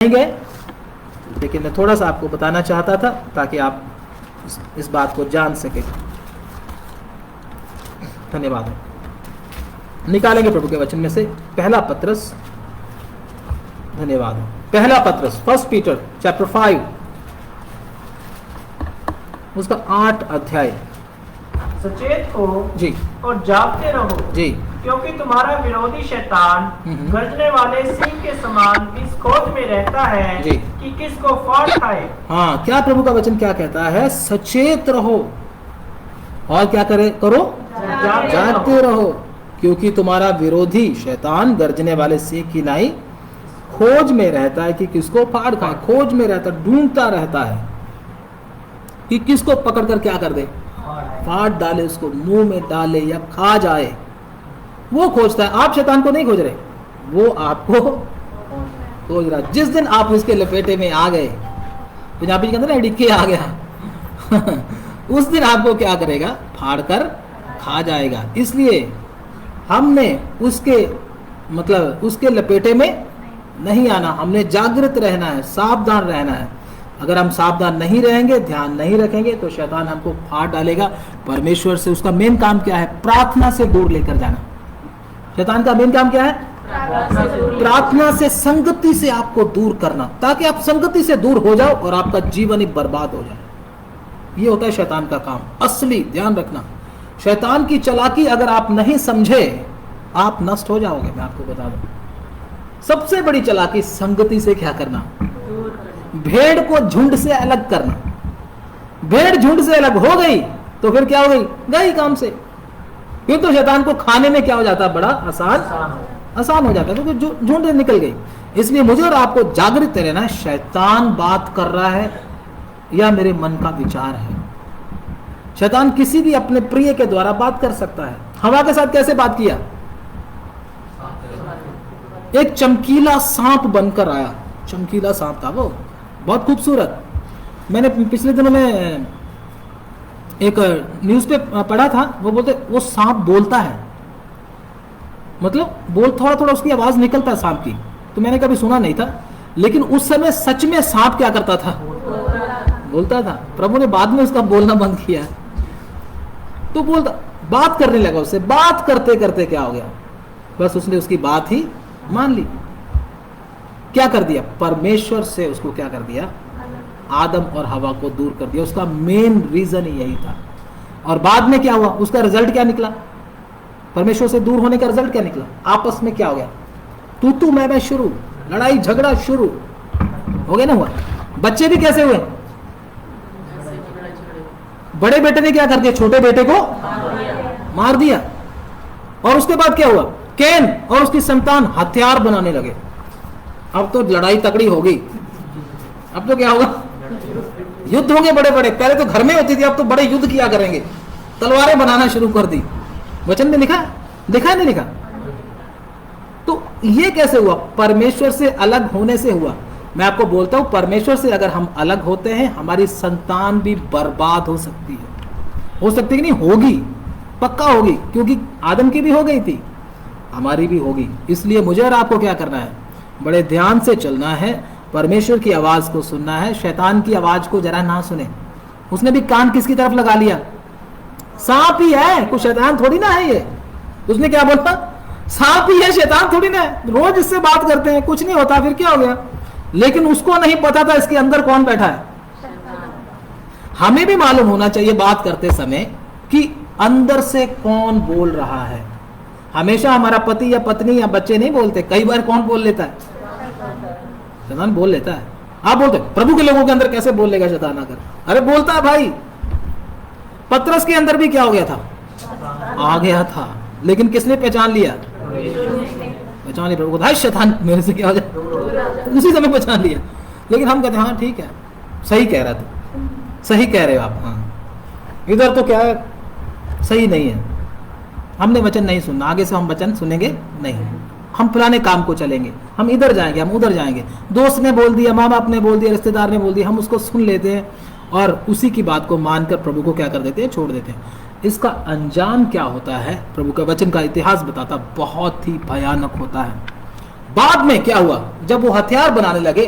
गए, लेकिन मैं थोड़ा सा आपको बताना चाहता था ताकि आप इस बात को जान सके। धन्यवाद। निकालेंगे प्रभु के वचन में से पहला पत्रस, धन्यवाद, पहला पत्रस 1 पीटर चैप्टर 5 उसका 8 अध्याय। सचेत हो जी और जागते रहो जी, क्योंकि तुम्हारा विरोधी शैतान गरजने वाले सिंह के समान इस खोज में रहता है जी। कि किसको फाड़ खाए। हाँ, क्या प्रभु का वचन क्या कहता है? सचेत रहो और क्या करो? जागते रहो, क्योंकि तुम्हारा विरोधी शैतान गर्जने वाले सिंह की नाई खोज में रहता है कि किसको फाड़ खाए। खोज में रहता, ढूंढता रहता है कि किसको पकड़ कर क्या कर दे, फाड़ डाले, उसको मुंह में डाले या खा जाए। वो खोजता है। आप शैतान को नहीं खोज रहे, वो आपको खोज रहा। जिस दिन आप उसके लपेटे में आ गए, पंजाबी के अंदर ना डिक्के आ गया उस दिन आपको क्या करेगा? फाड़ कर खा जाएगा। इसलिए हमने उसके लपेटे में नहीं आना, हमने जागृत रहना है, सावधान रहना है। अगर हम सावधान नहीं रहेंगे, ध्यान नहीं रखेंगे, तो शैतान हमको फाड़ डालेगा। परमेश्वर से उसका मेन काम क्या है? प्रार्थना से दूर लेकर जाना। शैतान का मेन काम क्या है? प्रार्थना से, संगति से आपको दूर करना, ताकि आप संगति से दूर हो जाओ और आपका जीवन ही बर्बाद हो जाए। ये होता है शैतान का काम। असली ध्यान रखना, शैतान की चालाकी अगर आप नहीं समझे, आप नष्ट हो जाओगे। मैं आपको बता दूं, सबसे बड़ी चालाकी संगति से क्या करना? भेड़ को झुंड से अलग करना। भेड़ झुंड से अलग हो गई तो फिर क्या हो गई काम से। फिर तो शैतान को खाने में क्या हो जाता है? बड़ा आसान हो जाता है, क्योंकि झुंड निकल गई। इसलिए मुझे और आपको जागृत रहना है, शैतान बात कर रहा है या मेरे मन का विचार है। शैतान किसी भी अपने प्रिय के द्वारा बात कर सकता है। हवा के साथ कैसे बात किया? एक चमकीला सांप बनकर आया। चमकीला सांप था वो, बहुत खूबसूरत। मैंने पिछले दिनों में एक न्यूज़ पे पढ़ा था, वो बोलते वो सांप बोलता है, मतलब थोड़ा थोड़ा उसकी आवाज निकलता है सांप की। तो मैंने कभी सुना नहीं था, लेकिन उस समय सच में सांप क्या करता था? बोलता था। प्रभु ने बाद में उसका बोलना बंद किया, तो बोलता, बात करने लगा उससे। बात करते करते क्या हो गया? बस उसने उसकी बात ही मान ली। क्या कर दिया? परमेश्वर से उसको क्या कर दिया? आदम और हवा को दूर कर दिया। उसका मेन रीजन ही यही था। और बाद में क्या हुआ? उसका रिजल्ट क्या निकला? परमेश्वर से दूर होने का रिजल्ट क्या निकला? आपस में क्या हो गया? तू मैं शुरू, लड़ाई झगड़ा शुरू हो गया ना। हुआ। बच्चे भी कैसे हुए? बड़े बेटे ने क्या कर दिया? छोटे बेटे को मार दिया। और उसके बाद क्या हुआ? कैन और उसकी संतान हथियार बनाने लगे। अब तो लड़ाई तकड़ी हो गई। अब तो क्या होगा? युद्ध होंगे बड़े बड़े। पहले तो घर में होती थी, अब तो बड़े युद्ध किया करेंगे। तलवारें बनाना शुरू कर दी। वचन में लिखा नहीं लिखा? तो ये कैसे हुआ? परमेश्वर से अलग होने से हुआ। मैं आपको बोलता हूं, परमेश्वर से अगर हम अलग होते हैं, हमारी संतान भी बर्बाद हो सकती है। हो सकती है कि नहीं? होगी, पक्का होगी, क्योंकि आदम की भी हो गई थी, हमारी भी होगी। इसलिए मुझे और आपको क्या करना है? बड़े ध्यान से चलना है, परमेश्वर की आवाज को सुनना है। शैतान की आवाज को जरा ना सुने। उसने भी कान किसकी तरफ लगा लिया? सांप ही है, कुछ शैतान थोड़ी ना है ये। उसने क्या बोला? सांप ही है, शैतान थोड़ी ना है। रोज इससे बात करते हैं, कुछ नहीं होता, फिर क्या हो गया? लेकिन उसको नहीं पता था इसके अंदर कौन बैठा है। हमें भी मालूम होना चाहिए बात करते समय कि अंदर से कौन बोल रहा है। हमेशा हमारा पति या पत्नी या बच्चे नहीं बोलते, कई बार कौन बोल लेता है? शैतान बोल लेता है। आप बोलते प्रभु के लोगों के अंदर कैसे बोल लेगा शैतान आकर? अरे बोलता है भाई। पतरस के अंदर भी क्या हो गया था? आ गया था, लेकिन किसने पहचान लिया? पहचान लिया। प्रभु को शैतान मेरे से क्या हो जाए, उसी समय पहचान लिया। लेकिन हम कहते हैं हाँ ठीक है, सही कह रहा था, सही कह रहे हो आप। हाँ, इधर तो क्या है, सही नहीं है, हमने वचन नहीं सुनना, आगे से हम वचन सुनेंगे नहीं, हम पुराने काम को चलेंगे, हम इधर जाएंगे, हम उधर जाएंगे। दोस्त ने बोल दिया, माँ बाप ने बोल दिया, रिश्तेदार ने बोल दिया, हम उसको सुन लेते हैं और उसी की बात को मानकर प्रभु को क्या कर देते हैं? छोड़ देते हैं। इसका अंजाम क्या होता है? प्रभु का वचन का इतिहास बताता बहुत ही भयानक होता है। बाद में क्या हुआ? जब वो हथियार बनाने लगे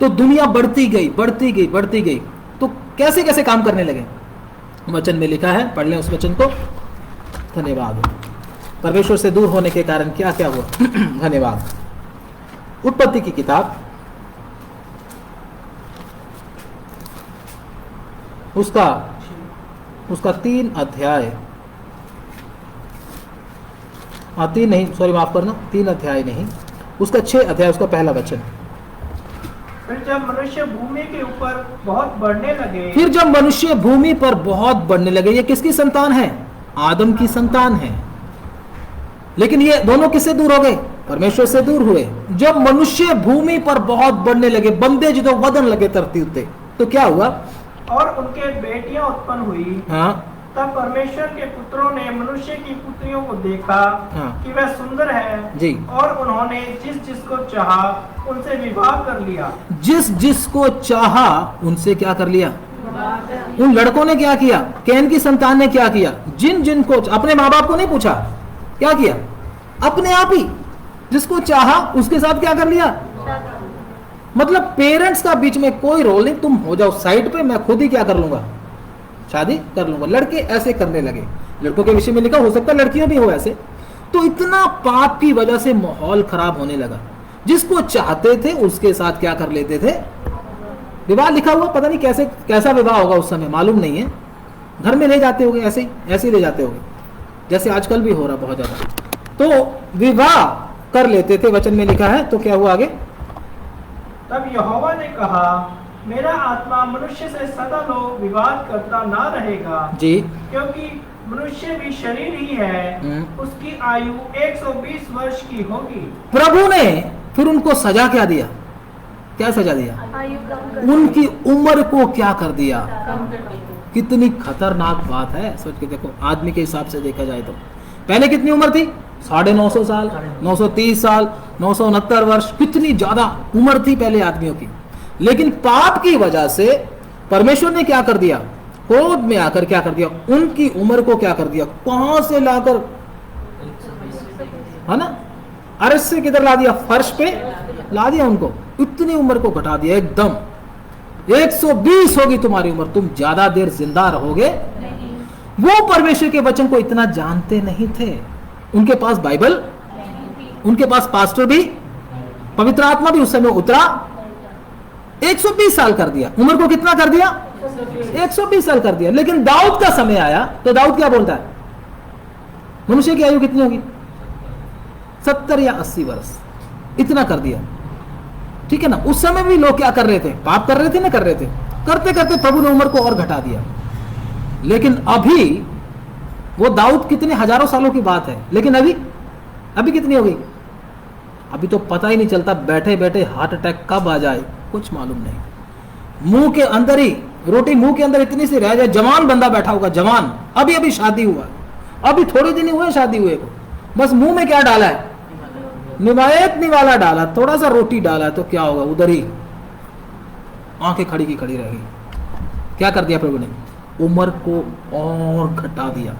तो दुनिया बढ़ती गई बढ़ती गई बढ़ती गई। तो कैसे कैसे काम करने लगे? वचन में लिखा है, पढ़ लें उस वचन को। धन्यवाद। परमेश्वर से दूर होने के कारण क्या क्या हुआ? धन्यवाद। उत्पत्ति की किताब उसका 3 अध्याय, 3 नहीं, सॉरी माफ करना, 3 अध्याय नहीं, उसका 6 अध्याय, उसका पहला वचन। फिर जब मनुष्य भूमि के ऊपर बहुत बढ़ने लगे, फिर जब मनुष्य भूमि पर बहुत बढ़ने लगे, ये किसकी संतान है? आदम की संतान है। लेकिन ये दोनों किससे दूर हो गए? परमेश्वर से दूर हुए। जब मनुष्य भूमि पर बहुत बढ़ने लगे, बंदे जो वदन लगे धरती उत्ते, तो क्या हुआ? और उनके बेटियां उत्पन्न हुई। हाँ, तब परमेश्वर के पुत्रों ने मनुष्य की पुत्रियों को देखा हाँ। कि वह सुंदर है जी। और उन्होंने जिस जिसको चाहा उनसे विवाह कर लिया। जिस जिसको चाहा उनसे क्या कर लिया? उन लड़कों ने क्या किया? कैन की संतान ने क्या किया? जिन जिनको, अपने माँ बाप को नहीं पूछा, क्या किया? अपने आप ही जिसको चाहा उसके साथ क्या कर लिया? मतलब पेरेंट्स का बीच में कोई रोल नहीं, तुम हो जाओ साइड पे, मैं खुद ही क्या कर लूंगा? शादी कर लूंगा। लड़के ऐसे करने लगे। लड़कों के विषय में लिखा, हो सकता है लड़कियां भी हो ऐसे। तो इतना पाप की वजह से माहौल खराब होने लगा। जिसको चाहते थे उसके साथ क्या कर लेते थे? विवाह लिखा हुआ, पता नहीं कैसे कैसा विवाह होगा उस समय, मालूम नहीं है। घर में ले जाते होंगे, ऐसे ही ले जाते होंगे, जैसे आजकल भी हो रहा बहुत ज्यादा। तो विवाह कर लेते थे, वचन में लिखा है। तो क्या हुआ आगे? तब यहोवा ने कहा, मेरा आत्मा मनुष्य से सदा लोग विवाद करता ना रहेगा जी, क्योंकि मनुष्य भी शरीर ही है, उसकी आयु 120 वर्ष की होगी। प्रभु ने फिर उनको सजा क्या दिया? क्या सजा दिया? उनकी उम्र को क्या कर दिया? कितनी खतरनाक बात है, सोच के देखो। आदमी के हिसाब से देखा जाए तो पहले कितनी उम्र थी? 950 साल, 930 साल, 969 वर्ष, कितनी ज्यादा उम्र थी पहले आदमियों की। लेकिन पाप की वजह से परमेश्वर ने क्या कर दिया? क्रोध में आकर क्या कर दिया? उनकी उम्र को क्या कर दिया? कहां से लाकर, है ना, अर्श से किधर ला दिया? फर्श पे ला दिया उनको। इतनी उम्र को घटा दिया एकदम। 120 होगी तुम्हारी उम्र, तुम ज्यादा देर जिंदा रहोगे। वो परमेश्वर के वचन को इतना जानते नहीं थे। उनके पास बाइबल, उनके पास पास्टर भी, पवित्र आत्मा भी उस समय उतरा। 120 साल कर दिया, उम्र को कितना कर दिया? 120 साल कर दिया। लेकिन दाऊद का समय आया तो दाऊद क्या बोलता है? मनुष्य की आयु कितनी होगी? 70 या 80 वर्ष, इतना कर दिया। ठीक है ना। उस समय भी लोग क्या कर रहे थे? पाप कर रहे थे ना, कर रहे थे। करते करते प्रभु ने उम्र को और घटा दिया। लेकिन अभी वो दाऊद कितने हजारों सालों की बात है, लेकिन अभी कितनी हो गई? अभी तो पता ही नहीं चलता, बैठे बैठे हार्ट अटैक कब आ जाए कुछ मालूम नहीं। मुंह के अंदर ही रोटी, मुंह के अंदर इतनी सी रह जाए। जवान बंदा बैठा होगा, जवान, अभी शादी हुआ, अभी थोड़े दिन हुए शादी हुए को, बस मुंह में क्या डाला है? निवायत निवाला डाला, थोड़ा सा रोटी डाला, तो क्या होगा? उधर ही आंखें खड़ी की खड़ी रहेगी। क्या कर दिया प्रभु ने? उम्र को और घटा दिया।